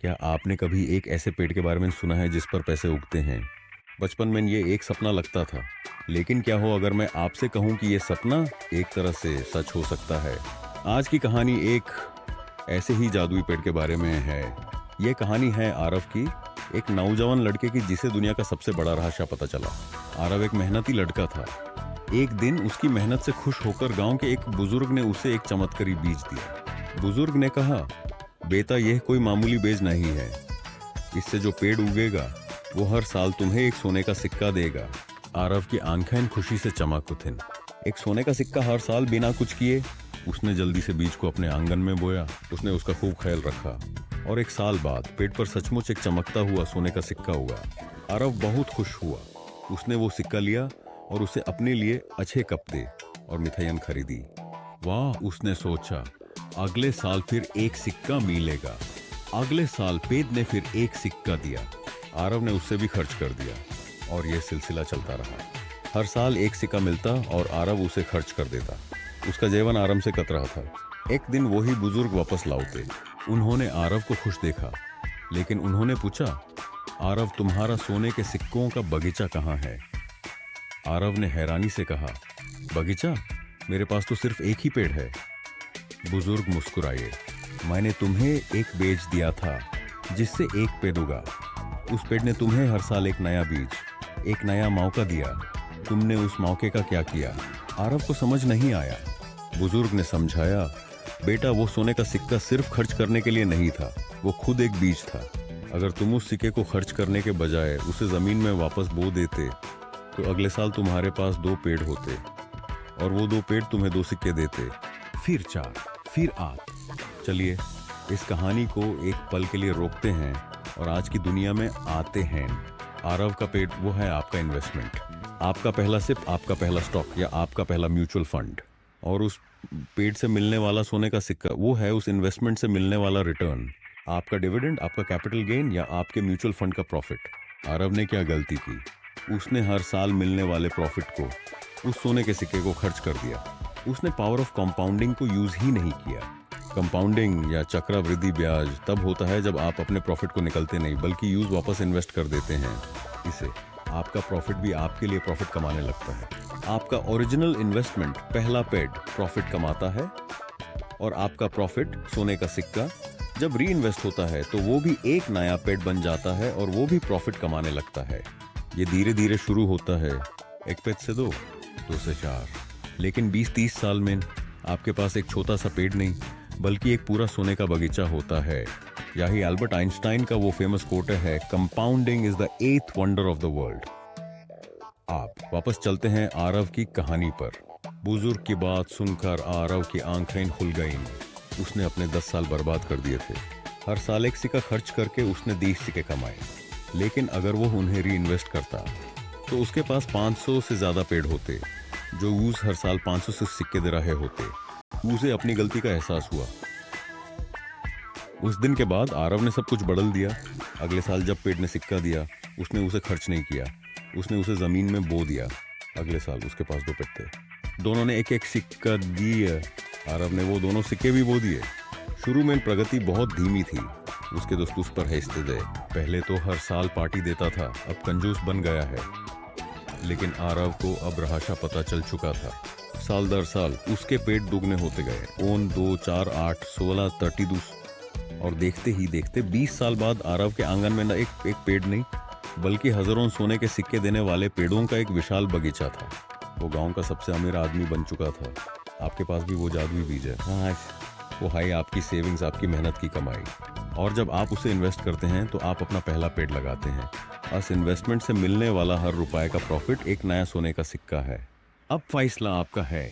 क्या आपने कभी एक ऐसे पेड़ के बारे में सुना है जिस पर पैसे उगते हैं? बचपन में ये एक सपना लगता था, लेकिन क्या हो अगर मैं आपसे कहूं कि ये सपना एक तरह से सच हो सकता है। आज की कहानी एक ऐसे ही जादुई पेड़ के बारे में है। ये कहानी है आरव की, एक नौजवान लड़के की जिसे दुनिया का सबसे बड़ा रहस्य पता चला। आरव एक मेहनती लड़का था। एक दिन उसकी मेहनत से खुश होकर गांव के एक बुजुर्ग ने उसे एक चमत्कारी बीज दिया। बुजुर्ग ने कहा, बेटा यह कोई मामूली बीज नहीं है, इससे जो पेड़ उगेगा वो हर साल तुम्हें एक सोने का सिक्का देगा। आरव की आंखें खुशी से चमक उठीं। एक सोने का सिक्का हर साल बिना कुछ किए। उसने जल्दी से बीज को अपने आंगन में बोया। उसने उसका खूब ख्याल रखा और एक साल बाद पेड़ पर सचमुच एक चमकता हुआ सोने का सिक्का उगा। आरव बहुत खुश हुआ। उसने वो सिक्का लिया और उसे अपने लिए अच्छे कपड़े और मिठाइयाँ खरीदी। वाह, उसने सोचा, अगले साल फिर एक सिक्का मिलेगा। अगले साल पेड़ ने फिर एक सिक्का दिया। आरव ने उससे भी खर्च कर दिया और यह सिलसिला चलता रहा। हर साल एक सिक्का मिलता और आरव उसे खर्च कर देता। उसका जीवन आराम से कट रहा था। एक दिन वही बुजुर्ग वापस लौटे। उन्होंने आरव को खुश देखा, लेकिन उन्होंने पूछा, आरव तुम्हारा सोने के सिक्कों का बगीचा कहाँ है? आरव ने हैरानी से कहा, बगीचा? मेरे पास तो सिर्फ एक ही पेड़ है। बुजुर्ग मुस्कुराए। मैंने तुम्हें एक बीज दिया था जिससे एक पेड़ उगा। उस पेड़ ने तुम्हें हर साल एक नया बीज, एक नया मौका दिया। तुमने उस मौके का क्या किया? आरव को समझ नहीं आया। बुजुर्ग ने समझाया, बेटा वो सोने का सिक्का सिर्फ खर्च करने के लिए नहीं था, वो खुद एक बीज था। अगर तुम उस सिक्के को खर्च करने के बजाय उसे जमीन में वापस बो देते तो अगले साल तुम्हारे पास 2 पेड़ होते और वो 2 पेड़ तुम्हें 2 सिक्के देते, फिर 4, फिर 8। चलिए इस कहानी को एक पल के लिए रोकते हैं और आज की दुनिया में आते हैं। आरव का पेड़ वो है आपका इन्वेस्टमेंट, आपका पहला सिप, आपका पहला स्टॉक या आपका पहला म्यूचुअल फंड। और उस पेड़ से मिलने वाला सोने का सिक्का वो है उस इन्वेस्टमेंट से मिलने वाला रिटर्न, आपका डिविडेंड, आपका कैपिटल गेन या आपके म्यूचुअल फंड का प्रॉफिट। आरव ने क्या गलती की? उसने हर साल मिलने वाले प्रॉफिट को उस सोने के सिक्के को खर्च कर दिया। उसने पावर ऑफ कंपाउंडिंग को यूज ही नहीं किया। कंपाउंडिंग या चक्रवृद्धि ब्याज तब होता है जब आप अपने प्रॉफिट को निकलते नहीं बल्कि यूज वापस इन्वेस्ट कर देते हैं। इसे आपका प्रॉफिट भी आपके लिए प्रॉफिट कमाने लगता है। आपका ओरिजिनल इन्वेस्टमेंट पहला पेड़ प्रॉफिट कमाता है और आपका प्रॉफिट सोने का सिक्का जब री इन्वेस्ट होता है तो वो भी एक नया पेड़ बन जाता है और वो भी प्रॉफिट कमाने लगता है। ये धीरे धीरे शुरू होता है, 1 पेड़ से 2, 2 से 4, लेकिन 20-30 साल में आपके पास एक छोटा सा पेड़ नहीं बल्कि एक पूरा सोने का बगीचा होता है। यही एल्बर्ट आइंस्टाइन का वो फेमस कोट है, compounding is the 8th wonder of the world. आप वापस चलते हैं आरव की कहानी पर। बुजुर्ग की बात सुनकर आरव की आंखें खुल गईं। उसने अपने 10 साल बर्बाद कर दिए थे। हर साल एक सिक्का खर्च करके उसने 20 सिक्के कमाए, लेकिन अगर वो उन्हें री इन्वेस्ट करता तो उसके पास 500 से ज्यादा पेड़ होते जो यूज हर साल 500 से सिक्के दे रहे होते। उसे अपनी गलती का एहसास हुआ। उस दिन के बाद आरव ने सब कुछ बदल दिया। अगले साल जब पेड़ ने सिक्का दिया उसने उसे खर्च नहीं किया, उसने उसे जमीन में बो दिया। अगले साल उसके पास 2 पेड़ थे, दोनों ने एक एक सिक्का दिए। आरव ने वो दोनों सिक्के भी बो दिए। शुरू में प्रगति बहुत धीमी थी। उसके दोस्त उस पर हंसते थे। पहले तो हर साल पार्टी देता था, अब कंजूस बन गया है। लेकिन आरव को अब रहस्य पता चल चुका था। साल दर साल उसके पेड़ दुगने होते गए, 1, 2, 4, 8, 16, 32 और देखते ही देखते 20 साल बाद आरव के आंगन में न एक पेड़ नहीं बल्कि हजारों सोने के सिक्के देने वाले पेड़ों का एक विशाल बगीचा था। वो गांव का सबसे अमीर आदमी बन चुका था। आपके पास भी वो जादुई बीज है। हाँ, वो है आपकी सेविंग्स, आपकी मेहनत की कमाई। और जब आप उसे इन्वेस्ट करते हैं तो आप अपना पहला पेड़ लगाते हैं। उस इन्वेस्टमेंट से मिलने वाला हर रुपए का प्रॉफिट एक नया सोने का सिक्का है। अब फैसला आपका है।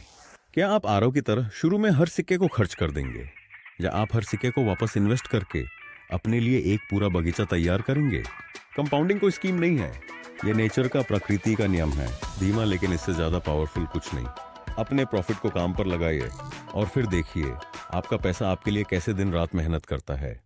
क्या आप आरव की तरह शुरू में हर सिक्के को खर्च कर देंगे या आप हर सिक्के को वापस इन्वेस्ट करके अपने लिए एक पूरा बगीचा तैयार करेंगे? कंपाउंडिंग कोई स्कीम नहीं है, ये नेचर का, प्रकृति का नियम है। धीमा लेकिन इससे ज्यादा पावरफुल कुछ नहीं। अपने प्रॉफिट को काम पर लगाइए और फिर देखिए आपका पैसा आपके लिए कैसे दिन रात मेहनत करता है।